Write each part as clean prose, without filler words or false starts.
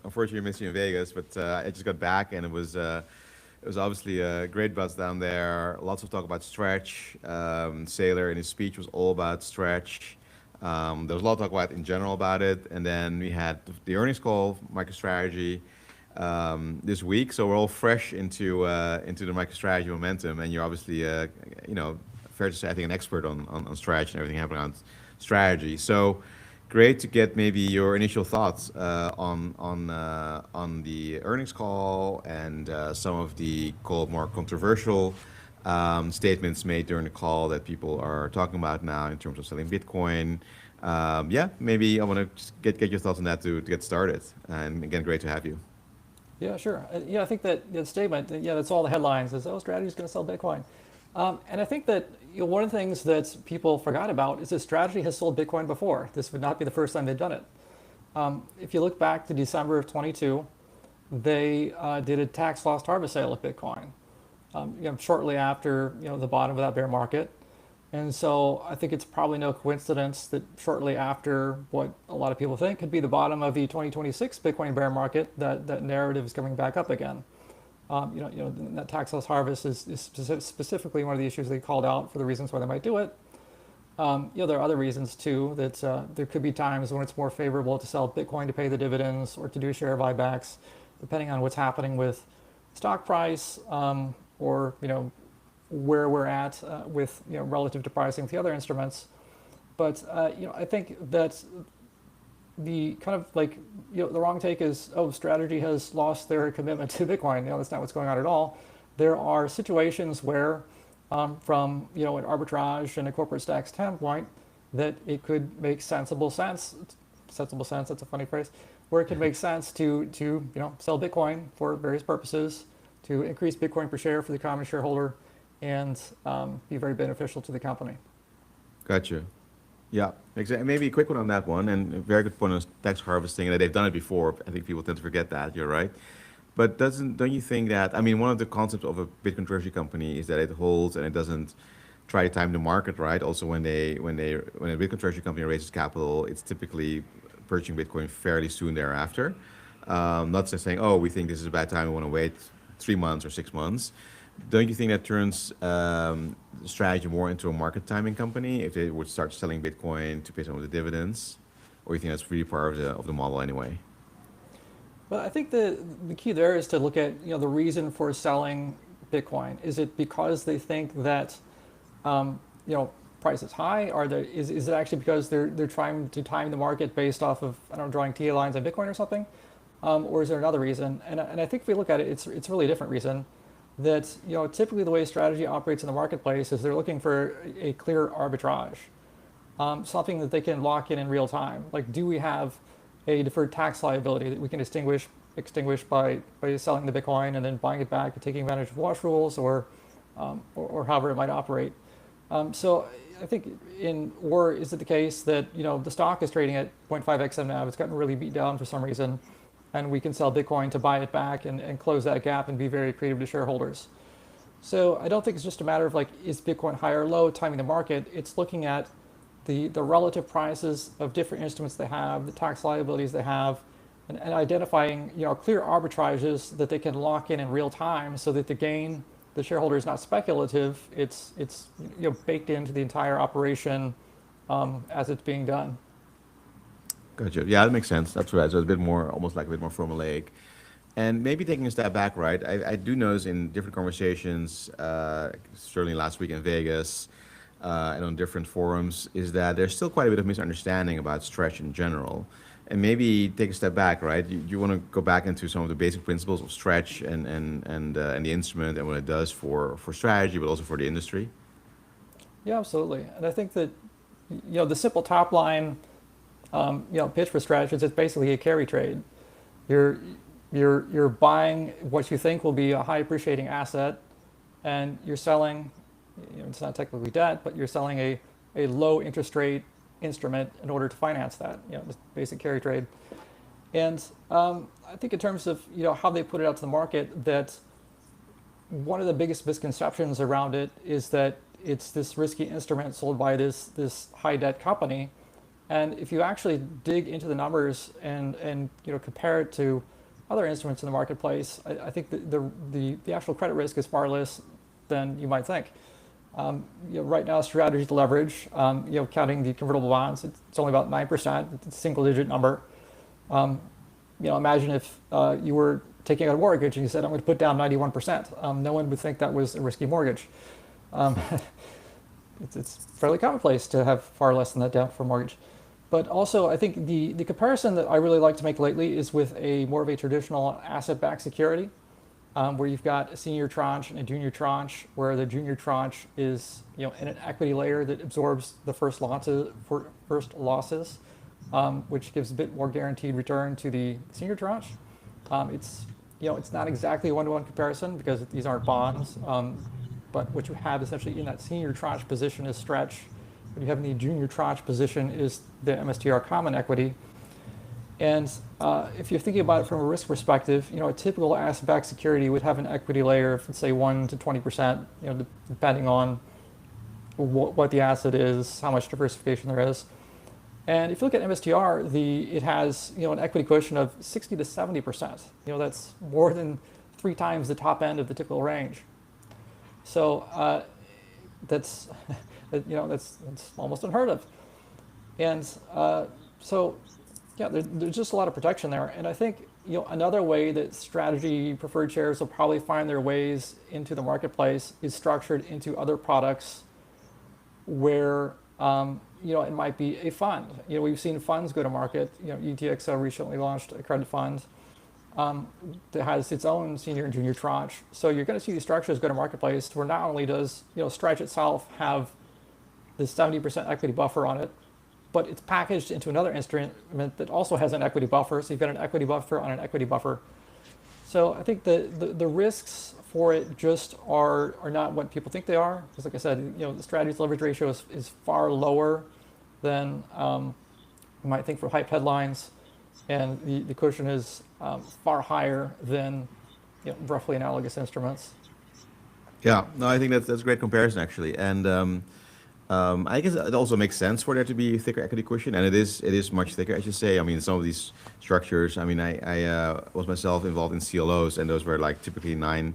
unfortunately missed you in Vegas, but I just got back and it was obviously a great buzz down there. Lots of talk about Stretch. Saylor in his speech was all about Stretch. There was a lot of talk about in general about it, and then we had the earnings call, MicroStrategy, this week. So we're all fresh into the MicroStrategy momentum, and you're obviously you know fair to say I think an expert on strategy and everything happening on strategy. So great to get maybe your initial thoughts on the earnings call and some of the called more controversial statements made during the call that people are talking about now in terms of selling Bitcoin. Yeah, maybe I want to get your thoughts on that to get started. And again, great to have you. Yeah, sure. Yeah, I think that the statement, yeah, that's all the headlines is, oh, Strategy is going to sell Bitcoin. And I think that one of the things that people forgot about is that Strategy has sold Bitcoin before. This would not be the first time they've done it. If you look back to December of 22, they did a tax loss harvest sale of Bitcoin, shortly after the bottom of that bear market. And so I think it's probably no coincidence that shortly after what a lot of people think could be the bottom of the 2026 Bitcoin bear market, that narrative is coming back up again. That tax loss harvest is specifically one of the issues they called out for the reasons why they might do it. There are other reasons too that there could be times when it's more favorable to sell Bitcoin to pay the dividends or to do share buybacks, depending on what's happening with stock price or where we're at with relative to pricing with the other instruments. But I think that the kind of like the wrong take is, oh, Strategy has lost their commitment to Bitcoin. That's not what's going on at all. There are situations where from an arbitrage and a corporate stack standpoint that it could make sensible sense, that's a funny phrase, where it could make sense to sell Bitcoin for various purposes, to increase Bitcoin per share for the common shareholder, and be very beneficial to the company. Gotcha. Yeah, exactly. Maybe a quick one on that one, and a very good point on tax harvesting. That they've done it before. I think people tend to forget that. You're right. But don't you think that, I mean, one of the concepts of a Bitcoin treasury company is that it holds and it doesn't try to time the market, right? Also, when a Bitcoin treasury company raises capital, it's typically purchasing Bitcoin fairly soon thereafter. Not just saying, oh, we think this is a bad time, we want to wait 3 months or 6 months. Don't you think that turns the strategy more into a market timing company if they would start selling Bitcoin to pay some of the dividends, or you think that's really part of the model anyway? But I think the key there is to look at the reason for selling Bitcoin. Is it because they think that price is high? Is it actually because they're trying to time the market based off of, I don't know, drawing TA lines on Bitcoin or something? Or is there another reason? And I think if we look at it, it's really a different reason. That typically the way Strategy operates in the marketplace is they're looking for a clear arbitrage, something that they can lock in real time. Like, do we have a deferred tax liability that we can extinguish by selling the Bitcoin and then buying it back and taking advantage of wash rules or however it might operate? So I think or is it the case that the stock is trading at 0.5x NAV, it's gotten really beat down for some reason, and we can sell Bitcoin to buy it back and close that gap and be very creative to shareholders. So I don't think it's just a matter of like, is Bitcoin high or low, timing the market. It's looking at the relative prices of different instruments they have, the tax liabilities they have, and identifying clear arbitrages that they can lock in real time so that the gain, the shareholder, is not speculative. It's baked into the entire operation as it's being done. Gotcha. Yeah, that makes sense. That's right. So it's a bit more, almost like a bit more formulaic. And maybe taking a step back, right? I do notice in different conversations, certainly last week in Vegas, and on different forums, is that there's still quite a bit of misunderstanding about Stretch in general. And maybe take a step back, right? You want to go back into some of the basic principles of Stretch and the instrument and what it does for strategy, but also for the industry. Yeah, absolutely. And I think that the simple top line pitch for Strategy is it's basically a carry trade. You're buying what you think will be a high appreciating asset, and you're selling. It's not technically debt, but you're selling a low interest rate instrument in order to finance that. Just basic carry trade. And I think in terms of how they put it out to the market, that one of the biggest misconceptions around it is that it's this risky instrument sold by this high debt company. And if you actually dig into the numbers and compare it to other instruments in the marketplace, I think the actual credit risk is far less than you might think. Right now, strategy to leverage, counting the convertible bonds, it's only about 9%. It's a single-digit number. Imagine if you were taking out a mortgage and you said, I'm going to put down 91%. No one would think that was a risky mortgage. Um, it's fairly commonplace to have far less than that down for a mortgage. But also, I think the comparison that I really like to make lately is with a more of a traditional asset-backed security, where you've got a senior tranche and a junior tranche, where the junior tranche is in an equity layer that absorbs the first losses, which gives a bit more guaranteed return to the senior tranche. It's not exactly a one-to-one comparison because these aren't bonds, but what you have essentially in that senior tranche position is stretch. What you have in the junior tranche position is the MSTR common equity. And if you're thinking about it from a risk perspective, a typical asset-backed security would have an equity layer of, let's say, 1 to 20%, depending on what the asset is, how much diversification there is. And if you look at MSTR, it has an equity cushion of 60 to 70%. That's more than 3 times the top end of the typical range. So that's that's almost unheard of. And so yeah, there's just a lot of protection there. And I think another way that strategy preferred shares will probably find their ways into the marketplace is structured into other products where it might be a fund. We've seen funds go to market. UTXO recently launched a credit fund that has its own senior and junior tranche. So you're going to see these structures go to marketplace where not only does Stretch itself have this 70% equity buffer on it, but it's packaged into another instrument that also has an equity buffer. So you've got an equity buffer on an equity buffer. So I think the risks for it just are not what people think they are. Because like I said, the strategy's leverage ratio is far lower than you might think for hype headlines. And the cushion is far higher than roughly analogous instruments. Yeah, no, I think that's a great comparison actually, and I guess it also makes sense for there to be a thicker equity cushion, and it is much thicker, I should say. I mean, some of these structures. I mean, I was myself involved in CLOs, and those were like typically nine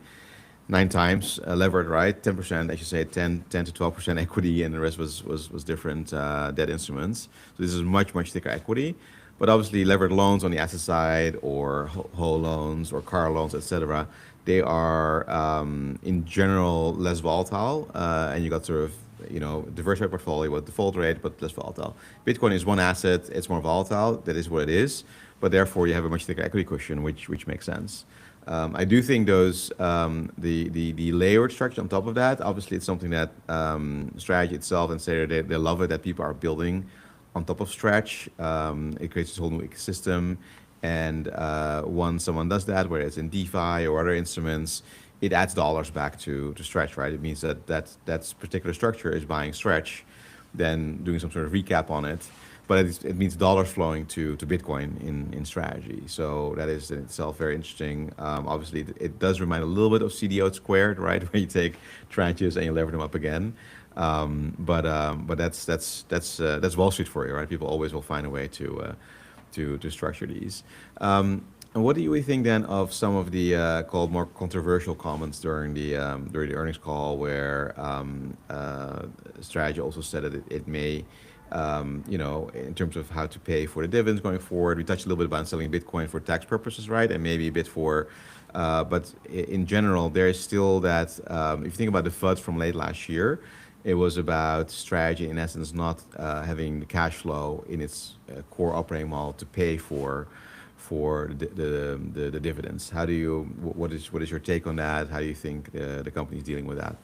times levered, right? 10%, I should say, 10 to 12% equity, and the rest was different debt instruments. So this is much thicker equity. But obviously, levered loans on the asset side, or whole loans, or car loans, etc., they are in general less volatile, and you got sort of diversified portfolio with default rate, but less volatile. Bitcoin is one asset; it's more volatile. That is what it is. But therefore, you have a much thicker equity cushion, which makes sense. I do think those the layered structure on top of that. Obviously, it's something that Strategy itself and Sater they love it, that people are building on top of Stretch. It creates this whole new ecosystem. And once someone does that, whether it's in DeFi or other instruments, it adds dollars back to Stretch, right? It means that particular structure is buying Stretch, then doing some sort of recap on it. But it means dollars flowing to Bitcoin in Strategy. So that is in itself very interesting. Obviously, it does remind a little bit of CDO squared, right? Where you take tranches and you lever them up again. But that's Wall Street for you, right? People always will find a way to structure these. And what do you think then of some of the called more controversial comments during the earnings call, where Strategy also said that it may, in terms of how to pay for the dividends going forward. We touched a little bit about selling Bitcoin for tax purposes, right? And maybe a bit for, but in general, there is still that, if you think about the FUDs from late last year, it was about Strategy, in essence, not having the cash flow in its core operating model to pay for the dividends. What is your take on that? How do you think the company is dealing with that?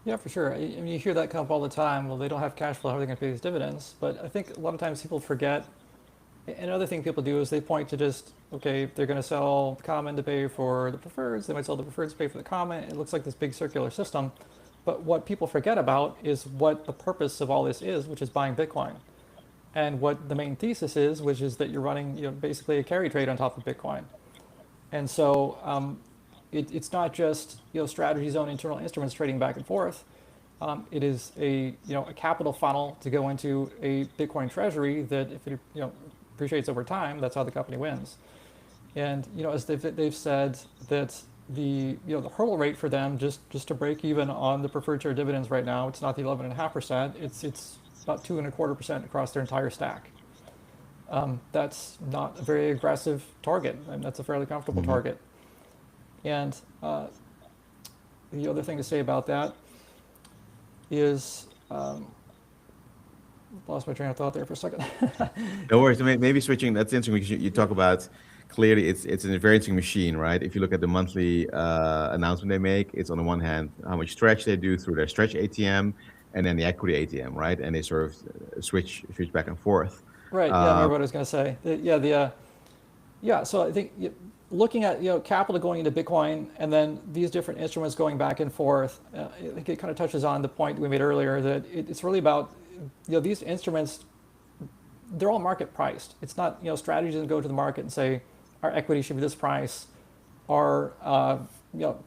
Yeah, for sure. I mean, you hear that come up all the time. Well, they don't have cash flow. How are they going to pay these dividends? But I think a lot of times people forget. Another thing people do is they point to just, okay, they're going to sell common to pay for the preferreds. They might sell the preferreds to pay for the common. It looks like this big circular system. But what people forget about is what the purpose of all this is, which is buying Bitcoin. And what the main thesis is, which is that you're running basically a carry trade on top of Bitcoin. And so it's not just Strategy's own internal instruments trading back and forth. It is a capital funnel to go into a Bitcoin treasury that, if it appreciates over time, that's how the company wins. And as they've said that the hurdle rate for them just to break even on the preferred share dividends right now, it's not the 11.5%. It's about 2.25% across their entire stack. That's not a very aggressive target, and that's a fairly comfortable Hmm. target. And the other thing to say about that is, lost my train of thought there for a second. No worries. Maybe switching. That's interesting because you talk about clearly it's a very interesting machine, right? If you look at the monthly announcement they make, it's on the one hand how much stretch they do through their stretch ATM, and then the equity ATM, right? And they sort of switch back and forth. Right. Yeah, I remember Um, what I was going to say. Yeah. So I think looking at capital going into Bitcoin and then these different instruments going back and forth, I think it kind of touches on the point we made earlier that it's really about these instruments. They're all market priced. It's not strategy doesn't go to the market and say our equity should be this price, our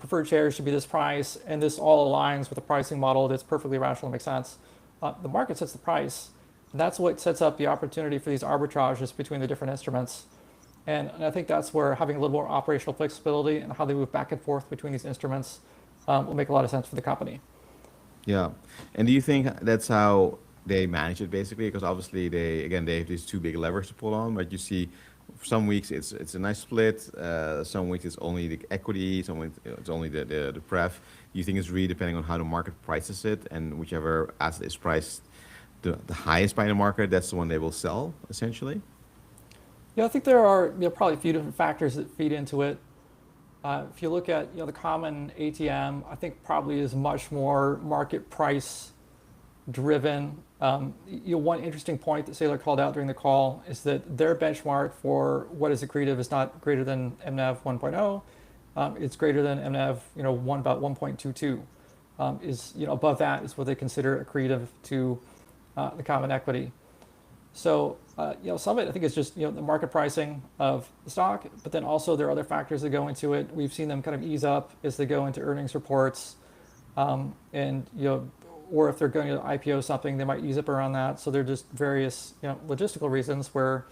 preferred shares should be this price, and this all aligns with a pricing model that's perfectly rational and makes sense. The market sets the price. And that's what sets up the opportunity for these arbitrages between the different instruments. And I think that's where having a little more operational flexibility and how they move back and forth between these instruments will make a lot of sense for the company. yeah. And do you think that's how they manage it basically? Because obviously they have these two big levers to pull on, but you see some weeks it's a nice split. Some weeks it's only the equity. Some weeks it's only the pref. You think it's really depending on how the market prices it, and whichever asset is priced the highest by the market, that's the one they will sell essentially. Yeah, I think there are probably a few different factors that feed into it. If you look at the common ATM, I think probably is much more market price driven. One interesting point that Saylor called out during the call is that their benchmark for what is accretive is not greater than MNAV 1.0. It's greater than MNAV, about 1.22. Is above that is what they consider accretive to the common equity. So, some of it I think is just the market pricing of the stock, but then also there are other factors that go into it. We've seen them kind of ease up as they go into earnings reports, and or if they're going to IPO something, they might ease up around that. So there are just various logistical reasons where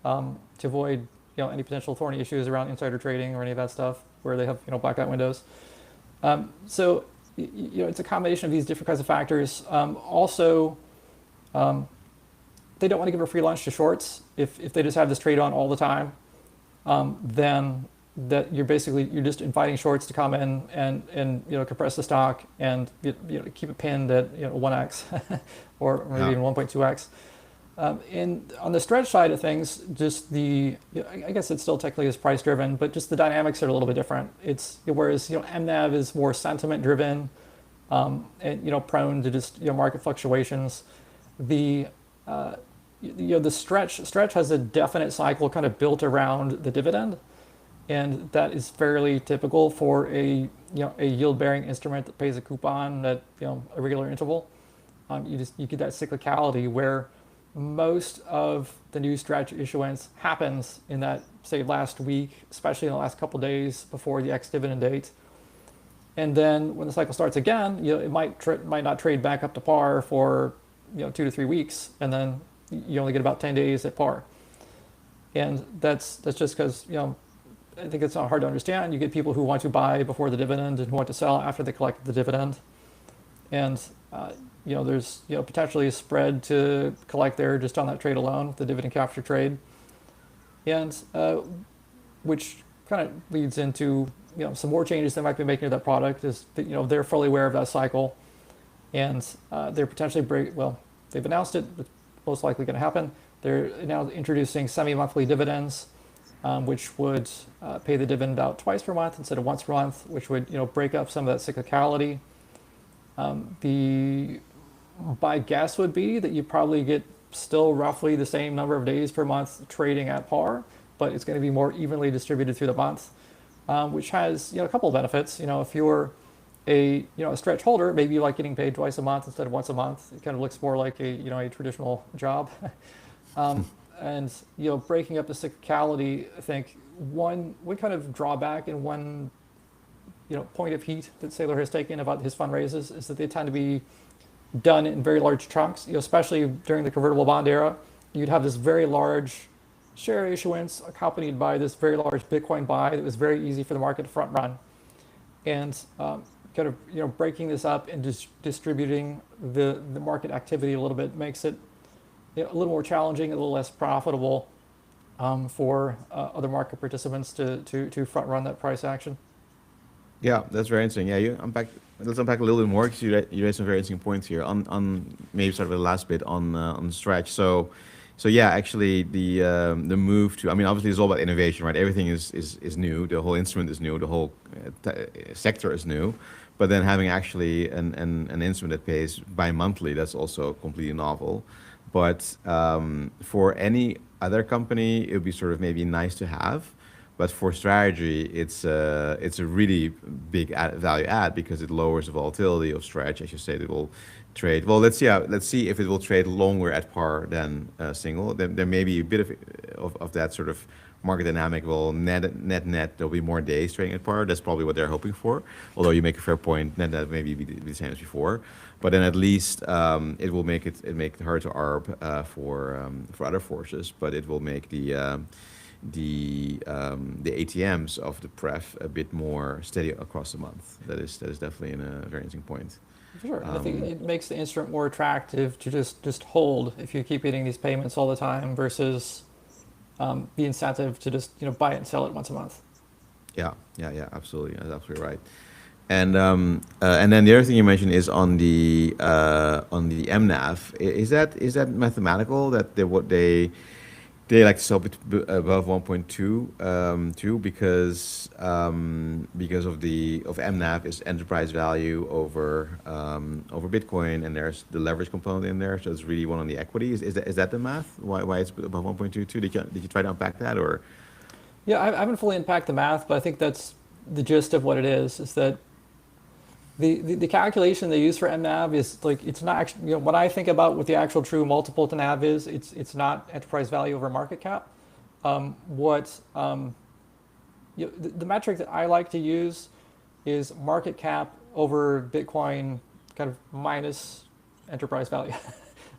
to avoid any potential thorny issues around insider trading or any of that stuff where they have blackout windows. So it's a combination of these different kinds of factors. Also. They don't want to give a free lunch to shorts. If they just have this trade on all the time, then that you're just inviting shorts to come in and compress the stock and keep it pinned at 1x or maybe Yeah. even 1.2x. And on the stretch side of things, just I guess it still technically is price driven, but just the dynamics are a little bit different. It's whereas MNAV is more sentiment driven, and prone to just market fluctuations. The the stretch has a definite cycle kind of built around the dividend, and that is fairly typical for a yield bearing instrument that pays a coupon at a regular interval. You get that cyclicality where most of the new stretch issuance happens in that say last week, especially in the last couple of days before the ex dividend date. And then when the cycle starts again, it might not trade back up to par for 2 to 3 weeks, and then you only get about 10 days at par. And that's just because I think it's not hard to understand. You get people who want to buy before the dividend and who want to sell after they collect the dividend, and there's potentially a spread to collect there just on that trade alone, the dividend capture trade, and which kind of leads into some more changes they might be making to that product. Is that they're fully aware of that cycle, and they're potentially they've announced it. It's most likely going to happen. They're now introducing semi-monthly dividends, which would pay the dividend out twice per month instead of once per month, which would break up some of that cyclicality. My guess would be that you probably get still roughly the same number of days per month trading at par, but it's going to be more evenly distributed through the month, which has a couple of benefits. If you're a stretch holder, maybe you like getting paid twice a month instead of once a month. It kind of looks more like a traditional job. And breaking up the cyclicality, I think one kind of drawback and one point of heat that Saylor has taken about his fundraisers is that they tend to be done in very large chunks. Especially during the convertible bond era, you'd have this very large share issuance accompanied by this very large Bitcoin buy that was very easy for the market to front run. And kind of breaking this up and distributing the market activity a little bit makes it a little more challenging, a little less profitable for other market participants to front run that price action. Yeah, that's very interesting. Yeah, let's unpack a little bit more because you raised some very interesting points here on maybe start with the last bit on stretch. So yeah, actually the move to, I mean, obviously it's all about innovation, right? Everything is new. The whole instrument is new. The whole sector is new. But then having actually an instrument that pays bi-monthly, that's also completely novel. But for any other company, it would be sort of maybe nice to have. But for strategy, it's a really big value add because it lowers the volatility of stretch. As you say, it will trade. Well, let's see if it will trade longer at par than single. Then there may be a bit of that sort of market dynamic. Will net. There'll be more days trading at par. That's probably what they're hoping for. Although you make a fair point, net maybe be the same as before. But then at least it will make it hard to arb for other forces. But it will make the ATMs of the pref a bit more steady across the month. That is definitely a very interesting point. For sure. I think it makes the instrument more attractive to just hold if you keep getting these payments all the time versus the incentive to just buy it and sell it once a month. Yeah, absolutely. That's absolutely right. And then the other thing you mentioned is on the MNAV. Is that mathematical that they like to sell above 1.2 because of MNAV is enterprise value over Bitcoin, and there's the leverage component in there, so it's really one on the equity. Is that the math? Why it's above 1.22? Did you try to unpack that or? Yeah, I haven't fully unpacked the math, but I think that's the gist of what it is that the calculation they use for MNAV is like, it's not actually, when I think about what the actual true multiple to NAV is, it's not enterprise value over market cap. The metric that I like to use is market cap over Bitcoin kind of minus enterprise value.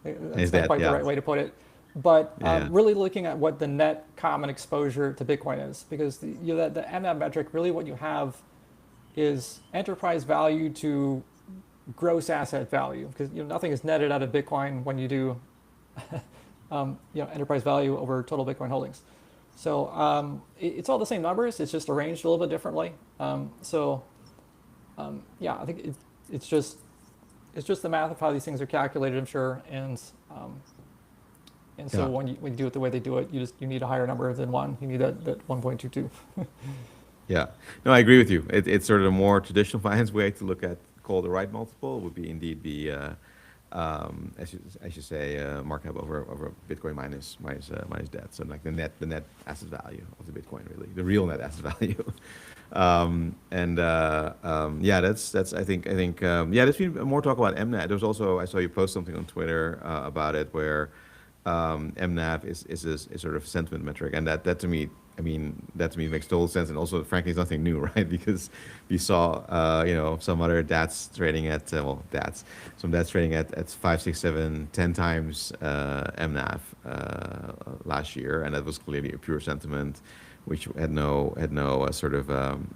That's not quite the right way to put it. But really looking at what the net common exposure to Bitcoin is, because the MNAV metric, really what you have is enterprise value to gross asset value, because nothing is netted out of Bitcoin when you do enterprise value over total Bitcoin holdings. So it's all the same numbers. It's just arranged a little bit differently. I think it's just the math of how these things are calculated, I'm sure. And so when you do it the way they do it, you need a higher number than one. You need that 1.22. Yeah, no, I agree with you. It's sort of a more traditional finance way to look at, call the right multiple would be indeed as you say, markup over Bitcoin minus debt. So like the net asset value of the Bitcoin, really, the real net asset value. That's I think there's been more talk about MNAV. There's also, I saw you post something on Twitter about it where MNAV is a sort of sentiment metric, and that to me. I mean, that to me makes total sense, and also, frankly, it's nothing new, right? Because we saw, some other DATs trading at, some DATs trading at 5, 6, 7, 10 times MNAV last year, and that was clearly a pure sentiment, which had no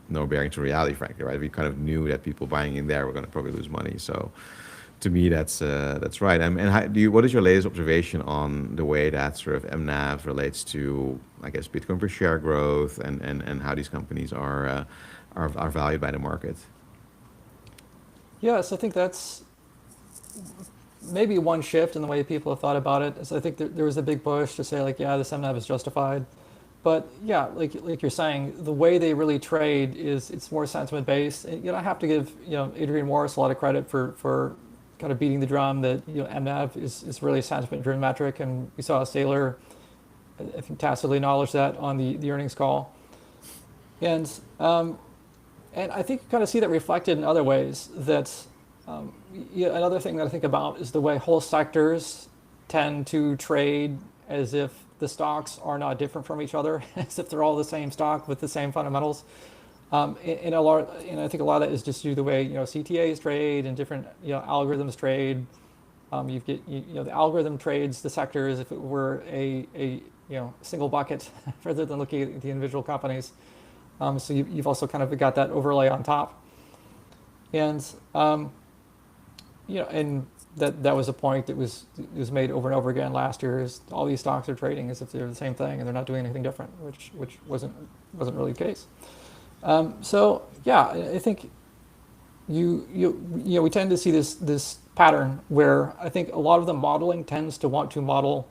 no bearing to reality, frankly, right? We kind of knew that people buying in there were going to probably lose money, so. To me, that's right. And what is your latest observation on the way that sort of MNAV relates to, I guess, Bitcoin per share growth and how these companies are valued by the market? Yes, I think that's maybe one shift in the way people have thought about it. So I think there was a big push to say, like, yeah, this MNAV is justified. But yeah, like you're saying, the way they really trade it's more sentiment based. And, I have to give Adrian Morris a lot of credit for kind of beating the drum that MNAV is really a sentiment-driven metric, and we saw Saylor, I think, tacitly acknowledge that on the earnings call, and I think you kind of see that reflected in other ways. That another thing that I think about is the way whole sectors tend to trade as if the stocks are not different from each other, as if they're all the same stock with the same fundamentals. And I think a lot of that is just due to the way CTAs trade and different algorithms trade. The algorithm trades the sector as if it were a single bucket rather than looking at the individual companies. So you've also kind of got that overlay on top. And and that was a point that was made over and over again last year. Is all these stocks are trading as if they're the same thing and they're not doing anything different, which wasn't really the case. So yeah, I think we tend to see this pattern where I think a lot of the modeling tends to want to model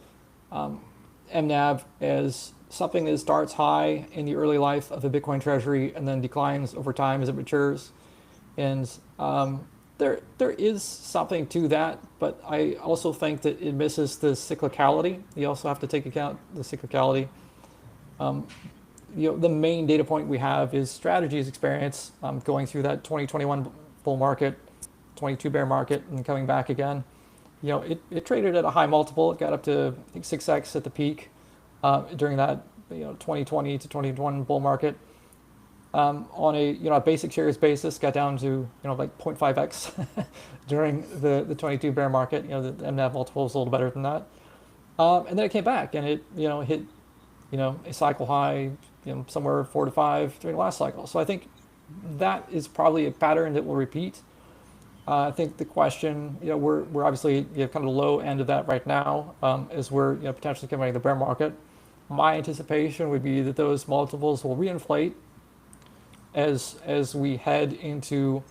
MNAV as something that starts high in the early life of a Bitcoin treasury and then declines over time as it matures. And there is something to that, but I also think that it misses the cyclicality. You also have to take account the cyclicality. The main data point we have is Strategy's experience going through that 2021 bull market, 22 bear market, and coming back again. It traded at a high multiple. It got up to I think 6x at the peak during that 2020 to 2021 bull market. On a basic shares basis, got down to like 0.5x during the 22 bear market. The MNAV multiple was a little better than that, and then it came back and it hit a cycle high somewhere 4 to 5 during the last cycle. So I think that is probably a pattern that will repeat. I think the question, we're obviously kind of the low end of that right now as we're potentially coming out of the bear market. My anticipation would be that those multiples will reinflate as we head into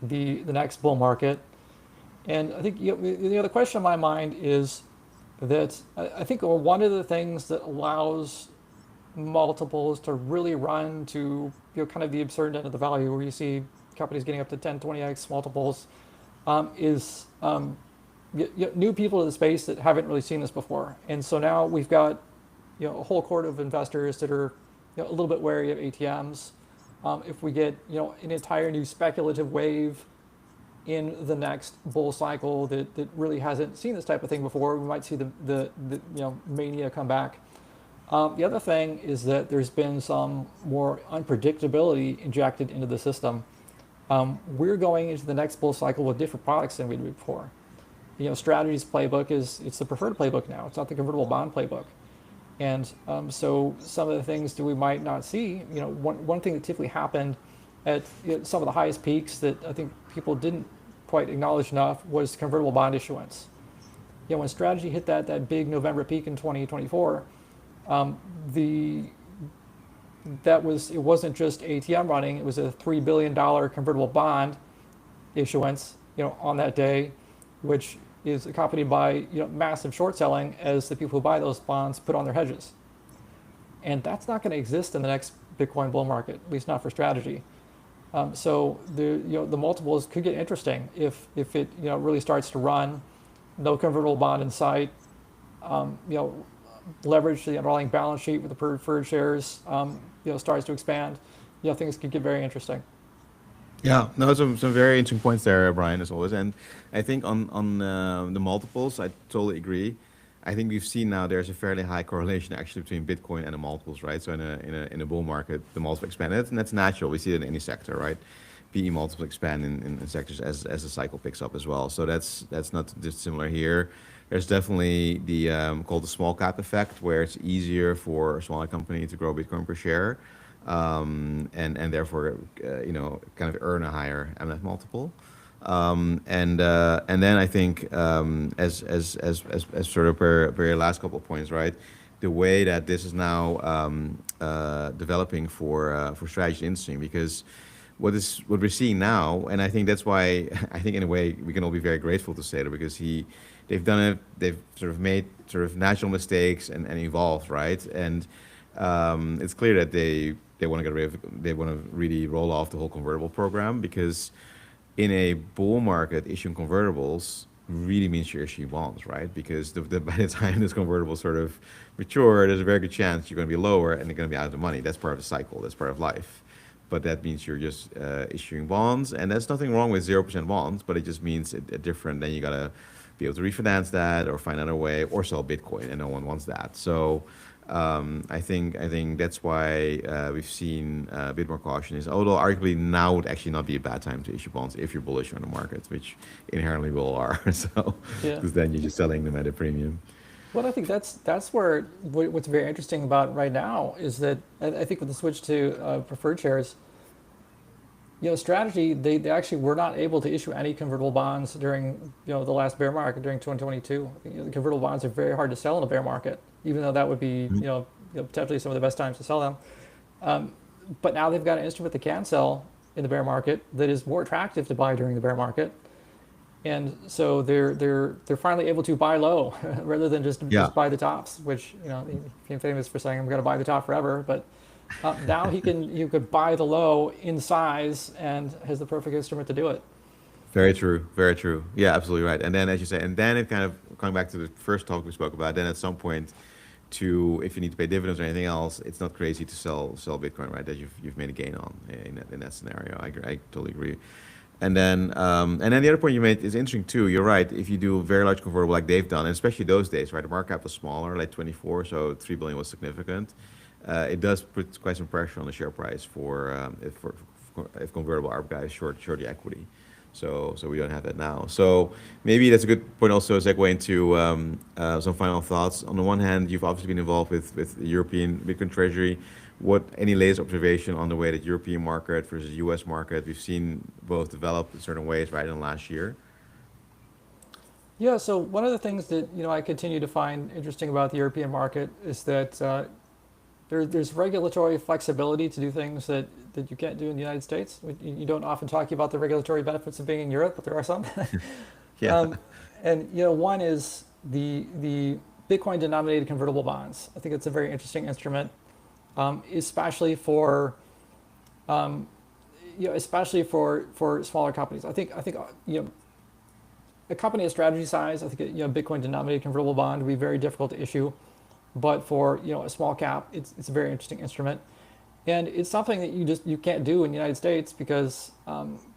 the next bull market. And I think the other question in my mind is that I think one of the things that allows multiples to really run to kind of the absurd end of the value where you see companies getting up to 10, 20x multiples is new people to the space that haven't really seen this before. And so now we've got a whole court of investors that are a little bit wary of ATMs. If we get an entire new speculative wave in the next bull cycle that really hasn't seen this type of thing before, we might see the mania come back. The other thing is that there's been some more unpredictability injected into the system. We're going into the next bull cycle with different products than we did before. Strategy's playbook it's the preferred playbook now. It's not the convertible bond playbook. And so some of the things that we might not see, one thing that typically happened at some of the highest peaks that I think people didn't quite acknowledge enough was convertible bond issuance. When Strategy hit that big November peak in 2024, it wasn't just ATM running, it was a $3 billion convertible bond issuance, on that day, which is accompanied by massive short selling as the people who buy those bonds put on their hedges. And that's not going to exist in the next Bitcoin bull market, at least not for Strategy. So the multiples could get interesting if it really starts to run, no convertible bond in sight, leverage the underlying balance sheet with the preferred shares starts to expand. Things could get very interesting. Yeah, no, some very interesting points there, Brian, as always. And I think on the multiples, I totally agree. I think we've seen now there's a fairly high correlation actually between Bitcoin and the multiples, right? So in a bull market, the multiple expanded, and that's natural. We see it in any sector, right? PE multiples expand in sectors as the cycle picks up as well. So that's not dissimilar here. There's definitely the called the small cap effect, where it's easier for a smaller company to grow Bitcoin per share. And therefore, kind of earn a higher MNAV multiple. And then I think as sort of per your last couple of points, right? The way that this is now developing for Strategy is interesting, because what we're seeing now, and I think that's why I think in a way we can all be very grateful to Saylor, because they've done it, they've sort of made sort of natural mistakes and evolved, right? And it's clear that they want to really roll off the whole convertible program, because in a bull market, issuing convertibles really means you're issuing bonds, right? Because by the time this convertible sort of mature, there's a very good chance you're going to be lower and they're going to be out of the money. That's part of the cycle. That's part of life. But that means you're just issuing bonds, and there's nothing wrong with 0% bonds, but it just means a different. Then you got to be able to refinance that or find another way or sell Bitcoin, and no one wants that. So I think that's why we've seen a bit more caution. Although arguably now would actually not be a bad time to issue bonds if you're bullish on the markets, which inherently we all are. So because then you're just selling them at a premium. Well, I think that's where what's very interesting about it right now is that I think with the switch to preferred shares, Strategy, they actually were not able to issue any convertible bonds during, the last bear market during 2022. The convertible bonds are very hard to sell in a bear market, even though that would be, Mhm. potentially some of the best times to sell them. Um, but now they've got an instrument they can sell in the bear market that is more attractive to buy during the bear market, and so they're finally able to buy low rather than Yeah, just buy the tops, which he became famous for saying I'm going to buy the top forever. But now he could buy the low in size and has the perfect instrument to do it. very true, very true. Yeah, absolutely right. And then, as you say, and then it kind of coming back to the first talk we spoke about. Then at some point, to if you need to pay dividends or anything else, it's not crazy to sell Bitcoin, right? That you've made a gain on in that scenario. I agree, I totally agree. And then the other point you made is interesting too. You're right. If you do a very large convertible like they've done, and especially those days, right? The market cap was smaller, like 24, so 3 billion was significant. It does put quite some pressure on the share price if convertible arb guys short the equity. So we don't have that now. So maybe that's a good point also to segue into some final thoughts. On the one hand, you've obviously been involved with the European Bitcoin Treasury. What any latest observation on the way that European market versus U.S. market? We've seen both develop in certain ways, right, in the last year. Yeah. So one of the things that I continue to find interesting about the European market is that there's regulatory flexibility to do things that you can't do in the United States. You don't often talk about the regulatory benefits of being in Europe, but there are some. Yeah. um, and one is the Bitcoin denominated convertible bonds. I think it's a very interesting instrument, especially for especially for smaller companies. I think a company of strategy size, I think Bitcoin denominated convertible bond would be very difficult to issue, but for a small cap, it's a very interesting instrument, and it's something that you can't do in the United States because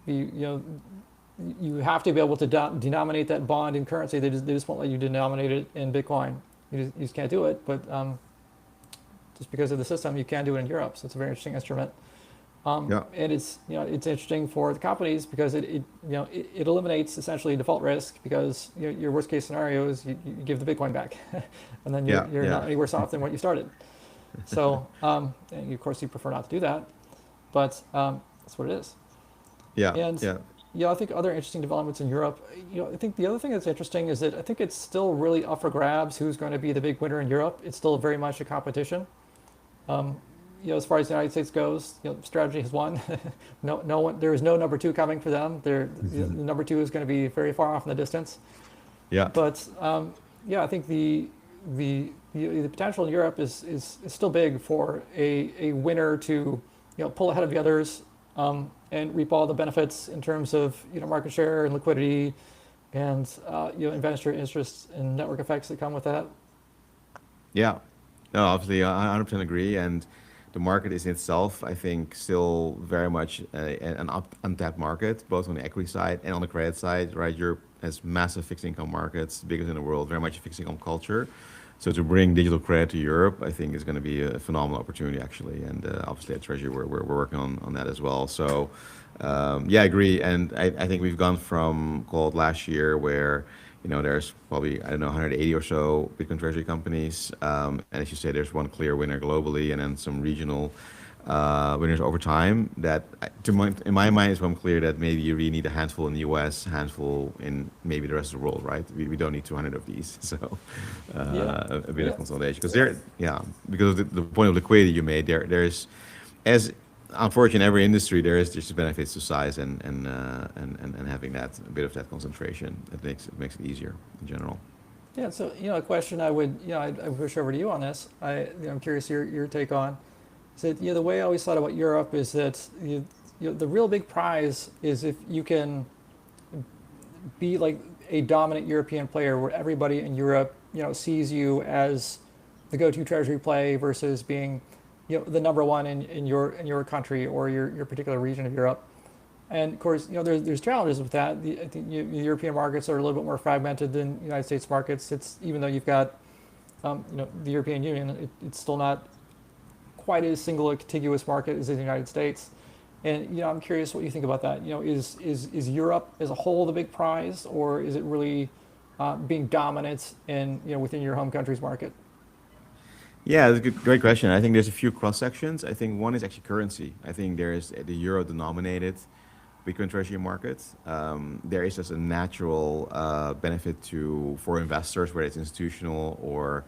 you have to be able to denominate that bond in currency. They just won't let you denominate it in Bitcoin. You just can't do it, but just because of the system, you can do it in Europe. So it's a very interesting instrument. Yeah. And it's interesting for the companies because it eliminates essentially default risk because your worst case scenario is you give the Bitcoin back, and then Yeah. you're Yeah. not any worse off than what you started. So and of course you prefer not to do that, but that's what it is. Yeah. And Yeah. I think other interesting developments in Europe. I think the other thing that's interesting is that I think it's still really up for grabs who's going to be the big winner in Europe. It's still very much a competition. As far as the United States goes, strategy has won. No one, there is no number two coming for them. The number two is going to be very far off in the distance. Yeah. But I think the potential in Europe is still big for a winner to pull ahead of the others and reap all the benefits in terms of market share and liquidity and investor interests and network effects that come with that. Yeah. No, obviously, I 100% agree. And the market is in itself, I think, still very much an untapped market, both on the equity side and on the credit side, right? Europe has massive fixed income markets, biggest in the world, very much a fixed income culture. So to bring digital credit to Europe, I think is going to be a phenomenal opportunity, actually. And obviously at Treasury, we're working on that as well. So yeah, I agree. And I think we've gone from called last year where there's probably, I don't know, 180 or so Bitcoin treasury companies. And as you say, there's one clear winner globally and then some regional winners over time. That, in my mind, it's become clear that maybe you really need a handful in the US, handful in maybe the rest of the world, right? We don't need 200 of these. So Yeah. a bit of Yeah. consolidation. Because of the point of liquidity you made, there's, as unfortunately in every industry, there's just benefits to size and having that a bit of that concentration. It makes it easier in general. Yeah. So a question I would I'd push over to you on this. I'm curious your take on. Is that the way I always thought about Europe is that the real big prize is if you can be like a dominant European player where everybody in Europe sees you as the go-to treasury play versus being the number one in your country or your particular region of Europe. And of course, there's challenges with that. I think the European markets are a little bit more fragmented than United States markets. It's even though you've got the European Union, it's still not quite as single a contiguous market as in the United States. And I'm curious what you think about that. Is Europe as a whole the big prize, or is it really being dominant in within your home country's market? Yeah, that's a great question. I think there's a few cross sections. I think one is actually currency. I think there is the euro denominated Bitcoin treasury market. There is just a natural benefit for investors, whether it's institutional or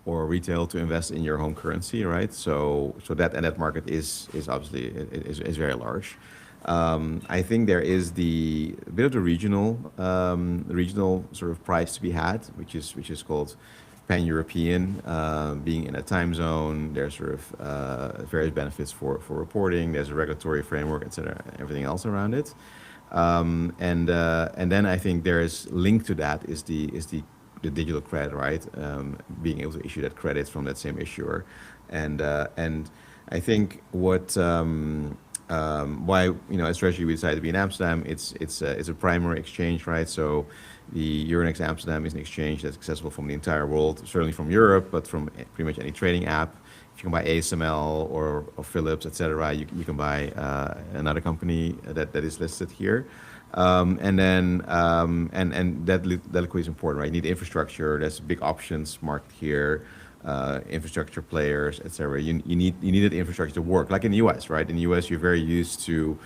retail, to invest in your home currency, right? So that market is obviously is very large. I think there is a bit of the regional sort of price to be had, which is called pan-European, being in a time zone. There's sort of various benefits for reporting. There's a regulatory framework, et cetera, everything else around it. And then I think there is linked to that is the digital credit, right? Being able to issue that credit from that same issuer, and I think why as Treasury we decided to be in Amsterdam. It's a primary exchange, right? So the Euronext Amsterdam is an exchange that's accessible from the entire world, certainly from Europe, but from pretty much any trading app. If you can buy ASML or Philips, etc., you can buy another company that is listed here. And that liquidity is important, right? You need infrastructure. There's big options market here, infrastructure players, etc. You need that infrastructure to work, like in the U.S., right? In the U.S., you're very used to,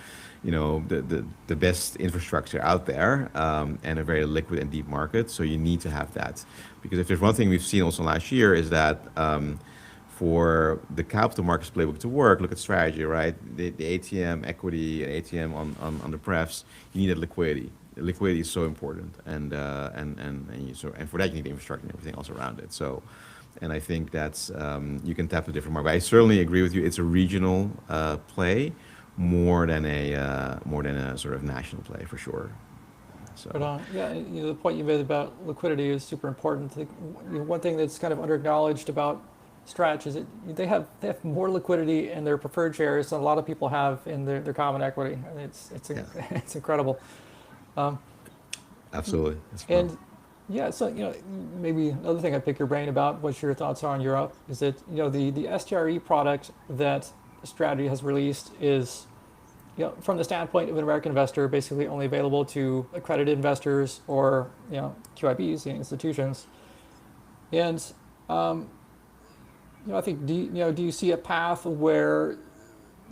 the best infrastructure out there, and a very liquid and deep market. So you need to have that, because if there's one thing we've seen also last year is that. For the capital markets playbook to work, look at strategy, right? The ATM equity and ATM on the prefs, you need that liquidity. Liquidity is so important, and for that you need infrastructure and everything else around it. So, and I think that's you can tap the different market. I certainly agree with you. It's a regional play more than a sort of national play for sure. So. But yeah, the point you made about liquidity is super important. One thing that's kind of underacknowledged about Stretch is that they have more liquidity in their preferred shares than a lot of people have in their common equity. I mean, it's incredible. Absolutely. And yeah, so maybe another thing I pick your brain about, what your thoughts are on Europe, is that the STRE product that Strategy has released is from the standpoint of an American investor, basically only available to accredited investors or QIBs, institutions, and I think do you see a path where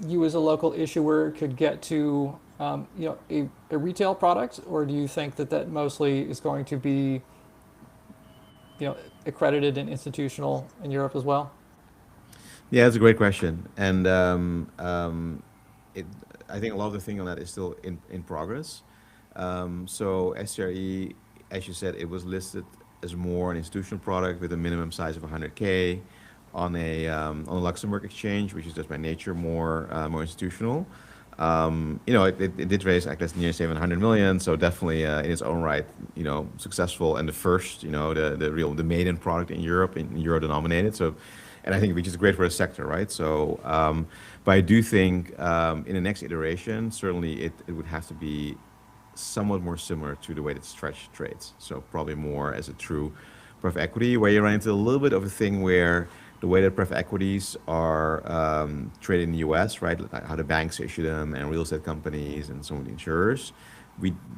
you as a local issuer could get to a retail product, or do you think that mostly is going to be accredited and institutional in Europe as well? Yeah, that's a great question, and I think a lot of the thing on that is still in progress. So SRE, as you said, it was listed as more an institutional product with a minimum size of 100K on a Luxembourg exchange, which is just by nature more institutional. It did raise, I guess, near 700 million, so definitely in its own right, successful, and the first, the maiden product in Europe, in euro denominated. So, and I think which is great for the sector, right? So, but I do think in the next iteration, certainly it would have to be somewhat more similar to the way that Stretch trades. So probably more as a true pref equity, where you run into a little bit of a thing where the way that pref equities are traded in the U.S., right? How the banks issue them and real estate companies and some of the insurers,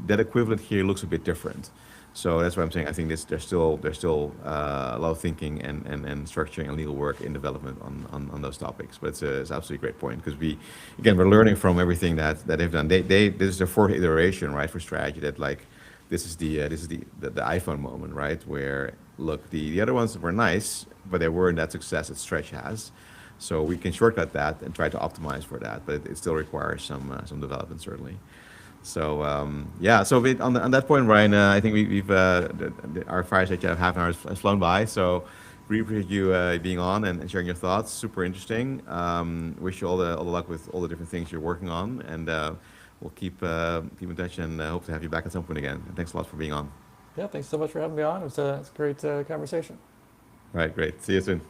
that equivalent here looks a bit different. So that's why I'm saying I think there's still a lot of thinking and structuring and legal work in development on those topics. But it's absolutely a great point, because we're learning from everything that they've done. This is their fourth iteration, right, for strategy. That like this is the iPhone moment, right, where look, the other ones were nice, but they weren't that success that Stretch has. So we can shortcut that and try to optimize for that, but it still requires some development, certainly. So yeah, so on that point, Ryan, I think we've our fireside chat of half an hour has flown by. So really appreciate you being on and sharing your thoughts. Super interesting. Wish you all the luck with all the different things you're working on, and we'll keep in touch, and hope to have you back at some point again. And thanks a lot for being on. Yeah, thanks so much for having me on. It's a great conversation. All right, great. See you soon.